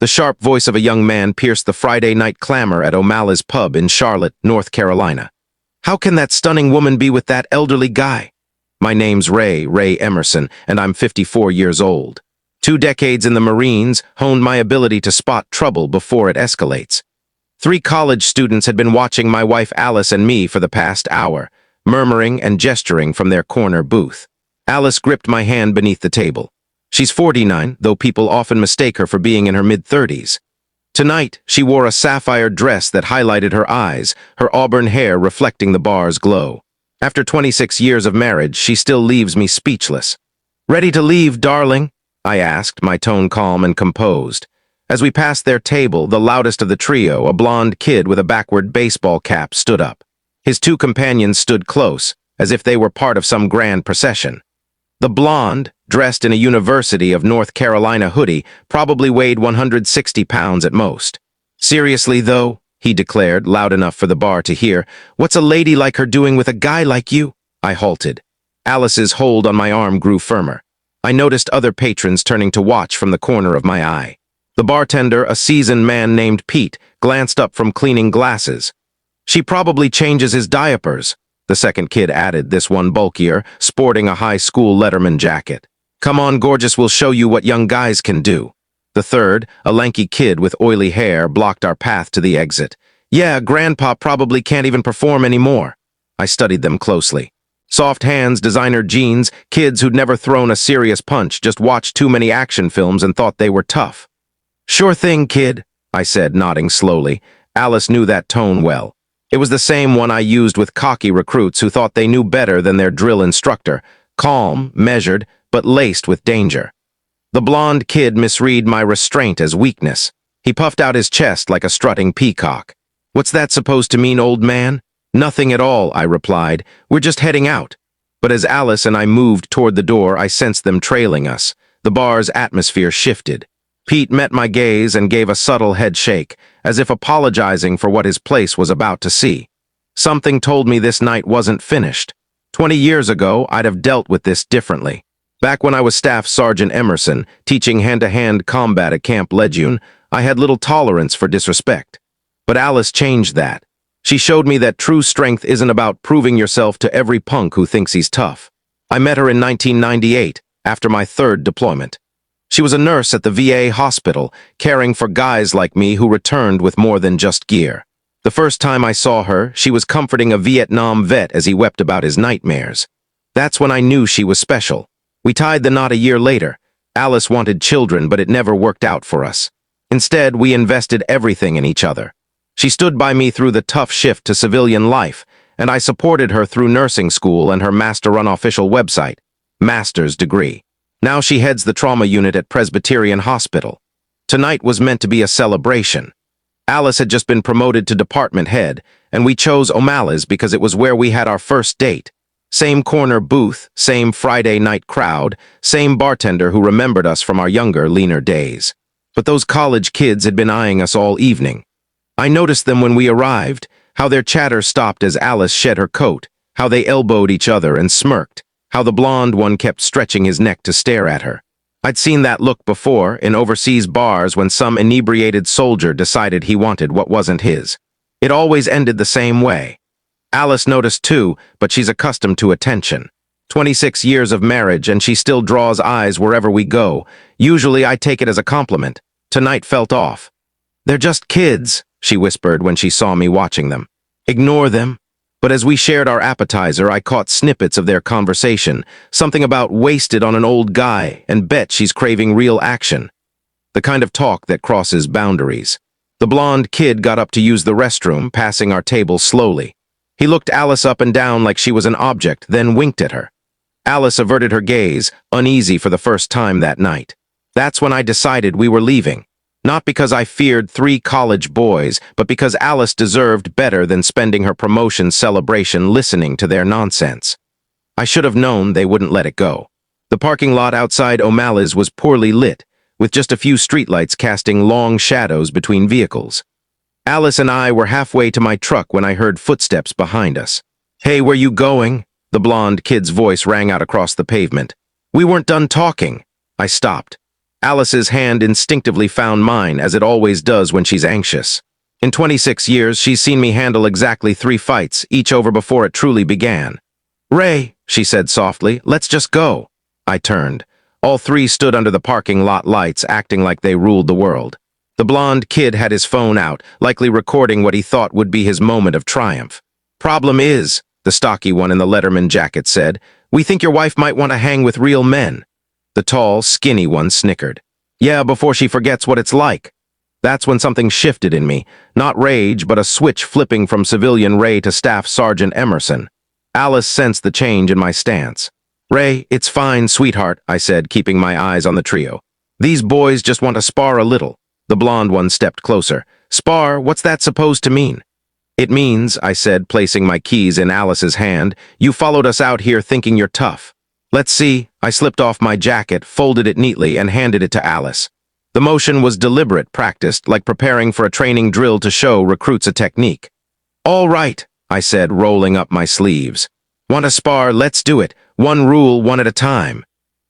The sharp voice of a young man pierced the Friday night clamor at O'Malley's pub in Charlotte, North Carolina. "How can that stunning woman be with that elderly guy?" "My name's Ray Emerson, and I'm 54 years old. 2 decades in the Marines honed my ability to spot trouble before it escalates." 3 college students had been watching my wife Alice and me for the past hour, murmuring and gesturing from their corner booth. Alice gripped my hand beneath the table. She's 49, though people often mistake her for being in her mid-30s. Tonight, she wore a sapphire dress that highlighted her eyes, her auburn hair reflecting the bar's glow. After 26 years of marriage, she still leaves me speechless. "Ready to leave, darling?" I asked, my tone calm and composed. As we passed their table, the loudest of the trio, a blonde kid with a backward baseball cap, stood up. His 2 companions stood close, as if they were part of some grand procession. The blonde, dressed in a University of North Carolina hoodie, probably weighed 160 pounds at most. "Seriously, though," he declared, loud enough for the bar to hear, "what's a lady like her doing with a guy like you?" I halted. Alice's hold on my arm grew firmer. I noticed other patrons turning to watch from the corner of my eye. The bartender, a seasoned man named Pete, glanced up from cleaning glasses. "She probably changes his diapers," the second kid added, this one bulkier, sporting a high school Letterman jacket. "Come on, gorgeous, we'll show you what young guys can do." The third, a lanky kid with oily hair, blocked our path to the exit. "Yeah, Grandpa probably can't even perform anymore." I studied them closely. Soft hands, designer jeans, kids who'd never thrown a serious punch, just watched too many action films and thought they were tough. "Sure thing, kid," I said, nodding slowly. Alice knew that tone well. It was the same one I used with cocky recruits who thought they knew better than their drill instructor, calm, measured, but laced with danger. The blonde kid misread my restraint as weakness. He puffed out his chest like a strutting peacock. "What's that supposed to mean, old man?" "Nothing at all," I replied. "We're just heading out." But as Alice and I moved toward the door, I sensed them trailing us. The bar's atmosphere shifted. Pete met my gaze and gave a subtle head shake, as if apologizing for what his place was about to see. Something told me this night wasn't finished. 20 years ago, I'd have dealt with this differently. Back when I was Staff Sergeant Emerson, teaching hand-to-hand combat at Camp Lejeune, I had little tolerance for disrespect. But Alice changed that. She showed me that true strength isn't about proving yourself to every punk who thinks he's tough. I met her in 1998, after my 3rd deployment. She was a nurse at the VA hospital, caring for guys like me who returned with more than just gear. The first time I saw her, she was comforting a Vietnam vet as he wept about his nightmares. That's when I knew she was special. We tied the knot a year later. Alice wanted children, but it never worked out for us. Instead, we invested everything in each other. She stood by me through the tough shift to civilian life, and I supported her through nursing school and her master-run official website, master's degree. Now she heads the trauma unit at Presbyterian Hospital. Tonight was meant to be a celebration. Alice had just been promoted to department head, and we chose O'Malley's because it was where we had our first date. Same corner booth, same Friday night crowd, same bartender who remembered us from our younger, leaner days. But those college kids had been eyeing us all evening. I noticed them when we arrived, how their chatter stopped as Alice shed her coat, how they elbowed each other and smirked, how the blonde one kept stretching his neck to stare at her. I'd seen that look before in overseas bars when some inebriated soldier decided he wanted what wasn't his. It always ended the same way. Alice noticed too, but she's accustomed to attention. 26 years of marriage and she still draws eyes wherever we go. Usually I take it as a compliment. Tonight felt off. "They're just kids," she whispered when she saw me watching them. "Ignore them." But as we shared our appetizer, I caught snippets of their conversation, something about wasted on an old guy and bet she's craving real action. The kind of talk that crosses boundaries. The blonde kid got up to use the restroom, passing our table slowly. He looked Alice up and down like she was an object, then winked at her. Alice averted her gaze, uneasy for the first time that night. That's when I decided we were leaving. Not because I feared 3 college boys, but because Alice deserved better than spending her promotion celebration listening to their nonsense. I should have known they wouldn't let it go. The parking lot outside O'Malley's was poorly lit, with just a few streetlights casting long shadows between vehicles. Alice and I were halfway to my truck when I heard footsteps behind us. "Hey, where you going?" The blonde kid's voice rang out across the pavement. "We weren't done talking." I stopped. Alice's hand instinctively found mine, as it always does when she's anxious. In 26 years, she's seen me handle exactly 3 fights, each over before it truly began. "Ray," she said softly, "let's just go." I turned. All 3 stood under the parking lot lights, acting like they ruled the world. The blonde kid had his phone out, likely recording what he thought would be his moment of triumph. "Problem is," the stocky one in the Letterman jacket said, "we think your wife might want to hang with real men." The tall, skinny one snickered. "Yeah, before she forgets what it's like." That's when something shifted in me. Not rage, but a switch flipping from civilian Ray to Staff Sergeant Emerson. Alice sensed the change in my stance. "Ray, it's fine, sweetheart," I said, keeping my eyes on the trio. "These boys just want to spar a little." The blonde one stepped closer. "Spar? What's that supposed to mean?" "It means," I said, placing my keys in Alice's hand, "you followed us out here thinking you're tough." "Let's see." I slipped off my jacket, folded it neatly, and handed it to Alice. The motion was deliberate, practiced, like preparing for a training drill to show recruits a technique. "All right," I said, rolling up my sleeves. "Want to spar? Let's do it. One rule, one at a time."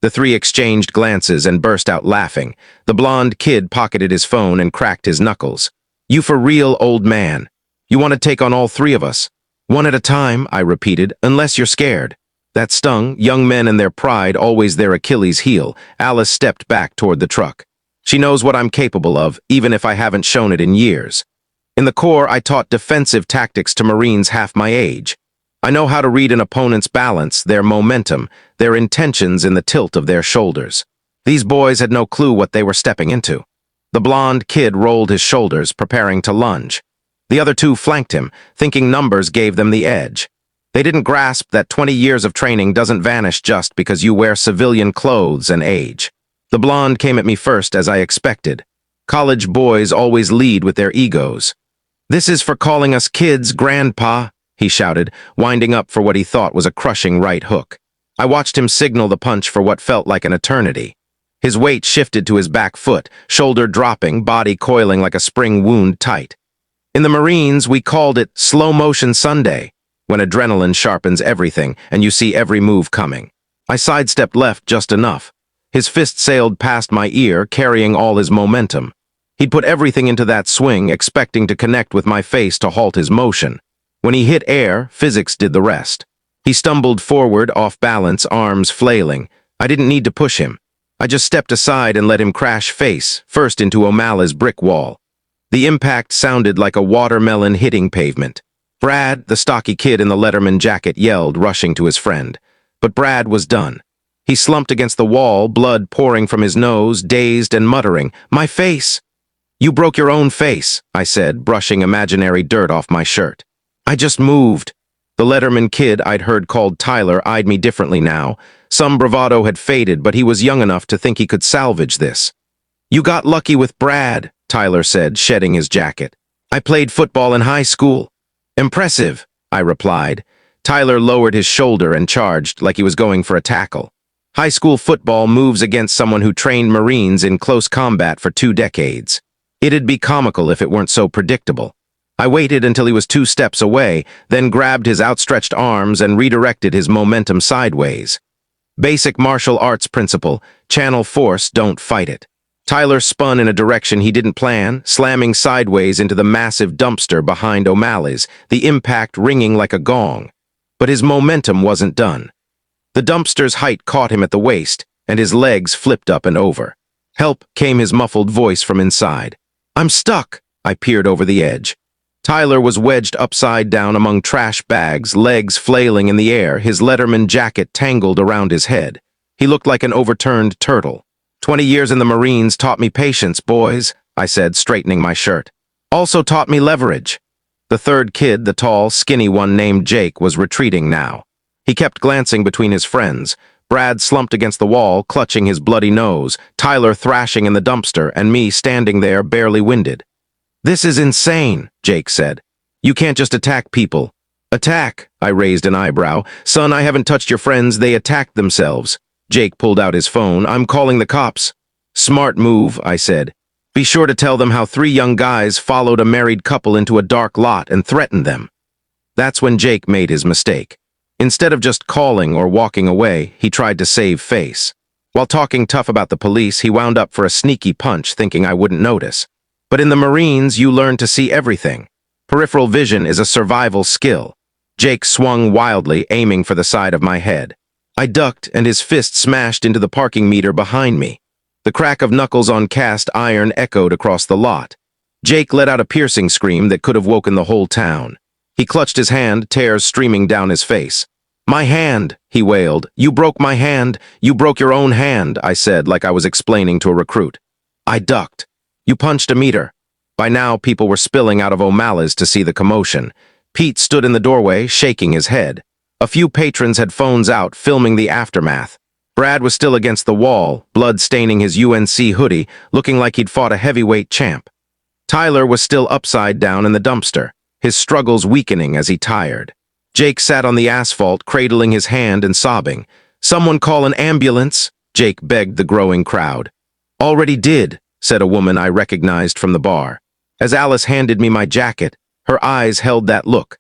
The 3 exchanged glances and burst out laughing. The blonde kid pocketed his phone and cracked his knuckles. "You for real, old man? You want to take on all 3 of us?" "One at a time," I repeated, "unless you're scared." That stung. Young men and their pride, always their Achilles heel. Alice stepped back toward the truck. She knows what I'm capable of, even if I haven't shown it in years. In the Corps, I taught defensive tactics to Marines half my age. I know how to read an opponent's balance, their momentum, their intentions in the tilt of their shoulders. These boys had no clue what they were stepping into. The blonde kid rolled his shoulders, preparing to lunge. The other 2 flanked him, thinking numbers gave them the edge. They didn't grasp that 20 years of training doesn't vanish just because you wear civilian clothes and age. The blonde came at me first, as I expected. College boys always lead with their egos. "This is for calling us kids, Grandpa," he shouted, winding up for what he thought was a crushing right hook. I watched him signal the punch for what felt like an eternity. His weight shifted to his back foot, shoulder dropping, body coiling like a spring wound tight. In the Marines, we called it slow motion Sunday, when adrenaline sharpens everything and you see every move coming. I sidestepped left just enough. His fist sailed past my ear, carrying all his momentum. He'd put everything into that swing, expecting to connect with my face to halt his motion. When he hit air, physics did the rest. He stumbled forward, off balance, arms flailing. I didn't need to push him. I just stepped aside and let him crash face, first into O'Malley's brick wall. The impact sounded like a watermelon hitting pavement. "Brad," the stocky kid in the Letterman jacket yelled, rushing to his friend. But Brad was done. He slumped against the wall, blood pouring from his nose, dazed and muttering, "My face!" "You broke your own face," I said, brushing imaginary dirt off my shirt. "I just moved." The Letterman kid I'd heard called Tyler eyed me differently now. Some bravado had faded, but he was young enough to think he could salvage this. "You got lucky with Brad," Tyler said, shedding his jacket. "I played football in high school." "Impressive," I replied. Tyler lowered his shoulder and charged like he was going for a tackle. High school football moves against someone who trained Marines in close combat for 2 decades. It'd be comical if it weren't so predictable. I waited until he was 2 steps away, then grabbed his outstretched arms and redirected his momentum sideways. Basic martial arts principle: channel force, don't fight it. Tyler spun in a direction he didn't plan, slamming sideways into the massive dumpster behind O'Malley's, the impact ringing like a gong. But his momentum wasn't done. The dumpster's height caught him at the waist, and his legs flipped up and over. "Help," came his muffled voice from inside. "I'm stuck." I peered over the edge. Tyler was wedged upside down among trash bags, legs flailing in the air, his Letterman jacket tangled around his head. He looked like an overturned turtle. 20 years in the Marines taught me patience, boys," I said, straightening my shirt. "Also taught me leverage." The 3rd kid, the tall, skinny one named Jake, was retreating now. He kept glancing between his friends. Brad slumped against the wall, clutching his bloody nose, Tyler thrashing in the dumpster, and me standing there, barely winded. "This is insane," Jake said. "You can't just attack people." "Attack?" I raised an eyebrow. "Son, I haven't touched your friends. They attacked themselves." Jake pulled out his phone. "I'm calling the cops." "Smart move," I said. "Be sure to tell them how 3 young guys followed a married couple into a dark lot and threatened them." That's when Jake made his mistake. Instead of just calling or walking away, he tried to save face. While talking tough about the police, he wound up for a sneaky punch, thinking I wouldn't notice. But in the Marines, you learn to see everything. Peripheral vision is a survival skill. Jake swung wildly, aiming for the side of my head. I ducked, and his fist smashed into the parking meter behind me. The crack of knuckles on cast iron echoed across the lot. Jake let out a piercing scream that could have woken the whole town. He clutched his hand, tears streaming down his face. "My hand," he wailed. "You broke my hand. You broke your own hand," I said like I was explaining to a recruit. I ducked. "You punched a meter." By now, people were spilling out of O'Malley's to see the commotion. Pete stood in the doorway, shaking his head. A few patrons had phones out, filming the aftermath. Brad was still against the wall, blood staining his UNC hoodie, looking like he'd fought a heavyweight champ. Tyler was still upside down in the dumpster, his struggles weakening as he tired. Jake sat on the asphalt, cradling his hand and sobbing. "Someone call an ambulance," Jake begged the growing crowd. "Already did," said a woman I recognized from the bar. As Alice handed me my jacket, her eyes held that look.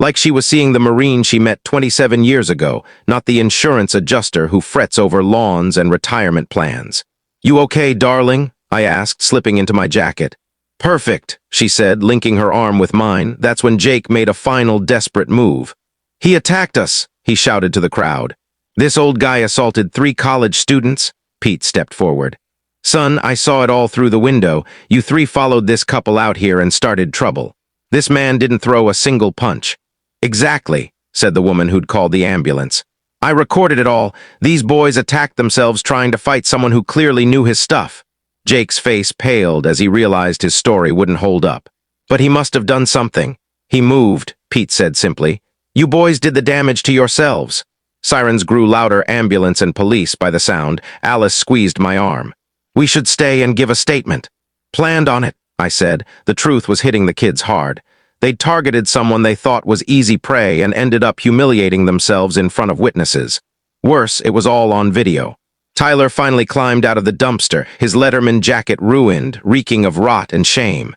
Like she was seeing the Marine she met 27 years ago, not the insurance adjuster who frets over lawns and retirement plans. "You okay, darling?" I asked, slipping into my jacket. "Perfect," she said, linking her arm with mine. That's when Jake made a final desperate move. "He attacked us," he shouted to the crowd. "This old guy assaulted 3 college students?" Pete stepped forward. "Son, I saw it all through the window. You 3 followed this couple out here and started trouble. This man didn't throw a single punch." "Exactly," said the woman who'd called the ambulance. "I recorded it all. These boys attacked themselves trying to fight someone who clearly knew his stuff." Jake's face paled as he realized his story wouldn't hold up. "But he must have done something." "He moved," Pete said simply. "You boys did the damage to yourselves." Sirens grew louder, ambulance and police by the sound. Alice squeezed my arm. "We should stay and give a statement." "Planned on it," I said. The truth was hitting the kids hard. They'd targeted someone they thought was easy prey and ended up humiliating themselves in front of witnesses. Worse, it was all on video. Tyler finally climbed out of the dumpster, his Letterman jacket ruined, reeking of rot and shame.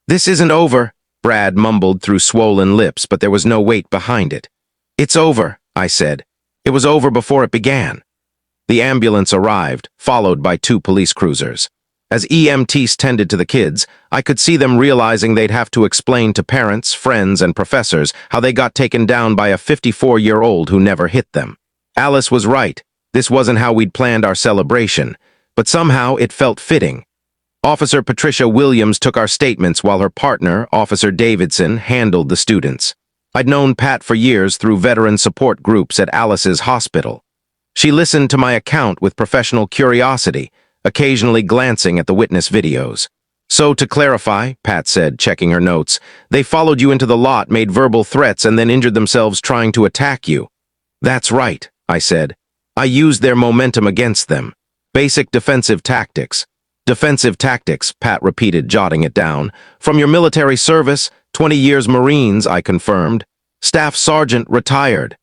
"This isn't over," Brad mumbled through swollen lips, but there was no weight behind it. "It's over," I said. "It was over before it began." The ambulance arrived, followed by 2 police cruisers. As EMTs tended to the kids, I could see them realizing they'd have to explain to parents, friends, and professors how they got taken down by a 54-year-old who never hit them. Alice was right. This wasn't how we'd planned our celebration, but somehow it felt fitting. Officer Patricia Williams took our statements while her partner, Officer Davidson, handled the students. I'd known Pat for years through veteran support groups at Alice's hospital. She listened to my account with professional curiosity, occasionally glancing at the witness videos. "So, to clarify," Pat said, checking her notes, "they followed you into the lot, made verbal threats, and then injured themselves trying to attack you." "That's right," I said. "I used their momentum against them. Basic defensive tactics." "Defensive tactics," Pat repeated, jotting it down. "From your military service, 20 years Marines," I confirmed. "Staff Sergeant, retired."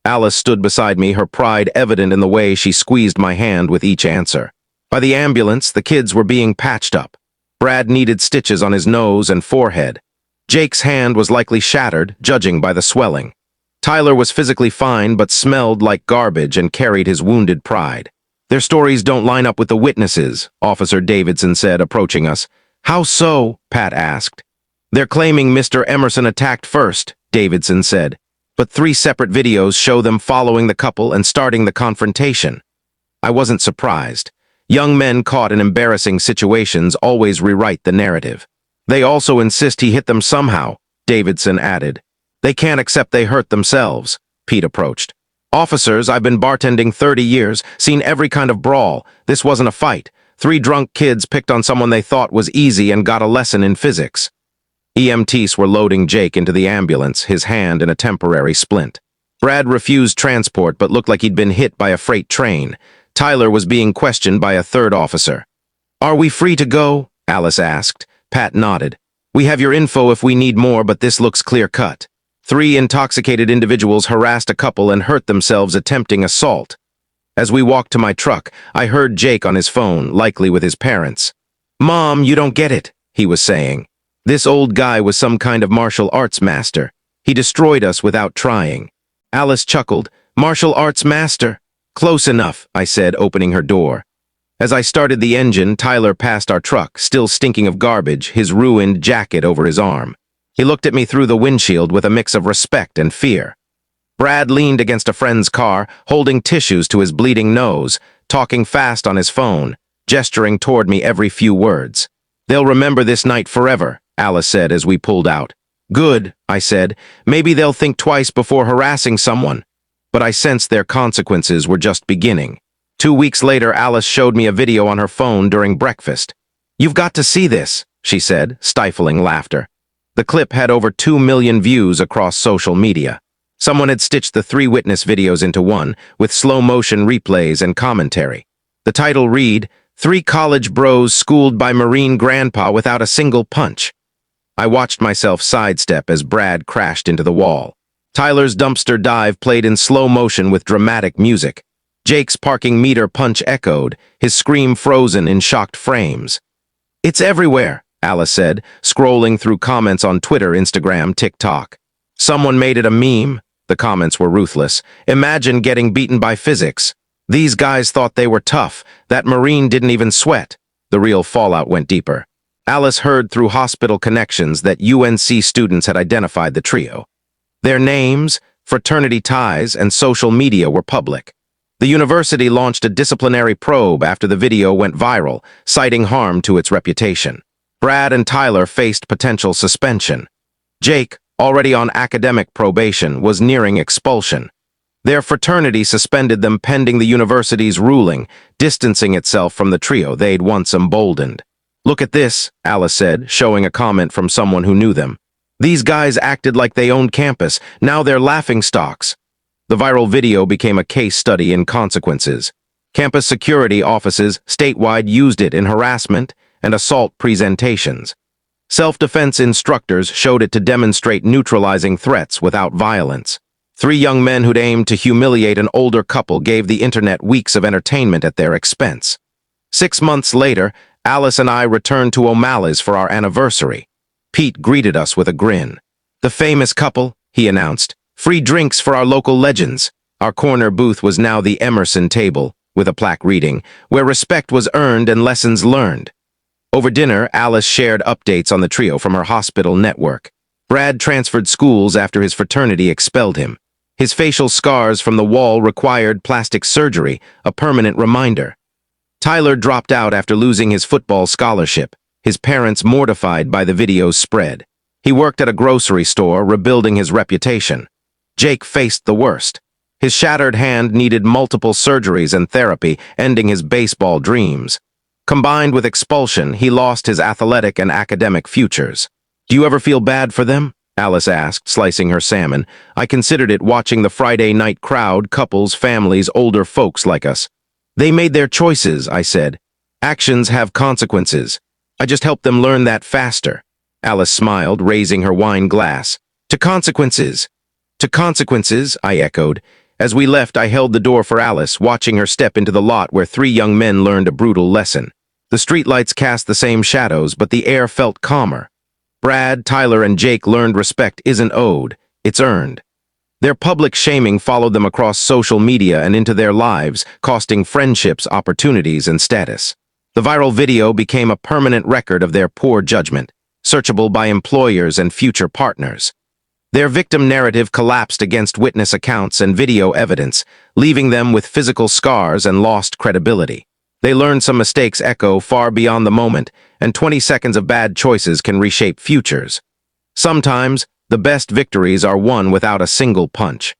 Alice stood beside me, her pride evident in the way she squeezed my hand with each answer. By the ambulance, the kids were being patched up. Brad needed stitches on his nose and forehead. Jake's hand was likely shattered, judging by the swelling. Tyler was physically fine but smelled like garbage and carried his wounded pride. "Their stories don't line up with the witnesses," Officer Davidson said, approaching us. "How so?" Pat asked. "They're claiming Mr. Emerson attacked first," Davidson said. "But 3 separate videos show them following the couple and starting the confrontation." I wasn't surprised. Young men caught in embarrassing situations always rewrite the narrative. "They also insist he hit them somehow," Davidson added. "They can't accept they hurt themselves," Pete approached. "Officers, I've been bartending 30 years, seen every kind of brawl. This wasn't a fight. 3 drunk kids picked on someone they thought was easy and got a lesson in physics." EMTs were loading Jake into the ambulance, his hand in a temporary splint. Brad refused transport but looked like he'd been hit by a freight train. Tyler was being questioned by a 3rd officer. "Are we free to go?" Alice asked. Pat nodded. "We have your info if we need more, but this looks clear-cut. 3 intoxicated individuals harassed a couple and hurt themselves attempting assault." As we walked to my truck, I heard Jake on his phone, likely with his parents. "Mom, you don't get it," he was saying. "This old guy was some kind of martial arts master. He destroyed us without trying." Alice chuckled. "Martial arts master?" Close enough, I said, opening her door. As I started the engine, Tyler passed our truck, still stinking of garbage, his ruined jacket over his arm. He looked at me through the windshield with a mix of respect and fear. Brad leaned against a friend's car, holding tissues to his bleeding nose, talking fast on his phone, gesturing toward me every few words. They'll remember this night forever, Alice said as we pulled out. Good, I said. Maybe they'll think twice before harassing someone. But I sensed their consequences were just beginning. 2 weeks later, Alice showed me a video on her phone during breakfast. You've got to see this, she said, stifling laughter. The clip had over 2 million views across social media. Someone had stitched the 3 witness videos into one, with slow-motion replays and commentary. The title read, 3 college bros schooled by Marine grandpa without a single punch. I watched myself sidestep as Brad crashed into the wall. Tyler's dumpster dive played in slow motion with dramatic music. Jake's parking meter punch echoed, his scream frozen in shocked frames. It's everywhere, Alice said, scrolling through comments on Twitter, Instagram, TikTok. Someone made it a meme. The comments were ruthless. Imagine getting beaten by physics. These guys thought they were tough. That Marine didn't even sweat. The real fallout went deeper. Alice heard through hospital connections that UNC students had identified the trio. Their names, fraternity ties, and social media were public. The university launched a disciplinary probe after the video went viral, citing harm to its reputation. Brad and Tyler faced potential suspension. Jake, already on academic probation, was nearing expulsion. Their fraternity suspended them pending the university's ruling, distancing itself from the trio they'd once emboldened. Look at this, Alice said, showing a comment from someone who knew them. These guys acted like they owned campus. Now they're laughingstocks. The viral video became a case study in consequences. Campus security offices statewide used it in harassment and assault presentations. Self-defense instructors showed it to demonstrate neutralizing threats without violence. 3 young men who'd aimed to humiliate an older couple gave the internet weeks of entertainment at their expense. 6 months later, Alice and I returned to O'Malley's for our anniversary. Pete greeted us with a grin. The famous couple, he announced. Free drinks for our local legends. Our corner booth was now the Emerson table, with a plaque reading, where respect was earned and lessons learned. Over dinner, Alice shared updates on the trio from her hospital network. Brad transferred schools after his fraternity expelled him. His facial scars from the wall required plastic surgery, a permanent reminder. Tyler dropped out after losing his football scholarship, his parents mortified by the video's spread. He worked at a grocery store, rebuilding his reputation. Jake faced the worst. His shattered hand needed multiple surgeries and therapy, ending his baseball dreams. Combined with expulsion, he lost his athletic and academic futures. Do you ever feel bad for them? Alice asked, slicing her salmon. I considered it watching the Friday night crowd, couples, families, older folks like us. They made their choices, I said. Actions have consequences. I just helped them learn that faster. Alice smiled, raising her wine glass. To consequences. To consequences, I echoed. As we left, I held the door for Alice, watching her step into the lot where 3 young men learned a brutal lesson. The streetlights cast the same shadows, but the air felt calmer. Brad, Tyler, and Jake learned respect isn't owed, it's earned. Their public shaming followed them across social media and into their lives, costing friendships, opportunities, and status. The viral video became a permanent record of their poor judgment, searchable by employers and future partners. Their victim narrative collapsed against witness accounts and video evidence, leaving them with physical scars and lost credibility. They learned some mistakes echo far beyond the moment, and 20 seconds of bad choices can reshape futures. Sometimes, the best victories are won without a single punch.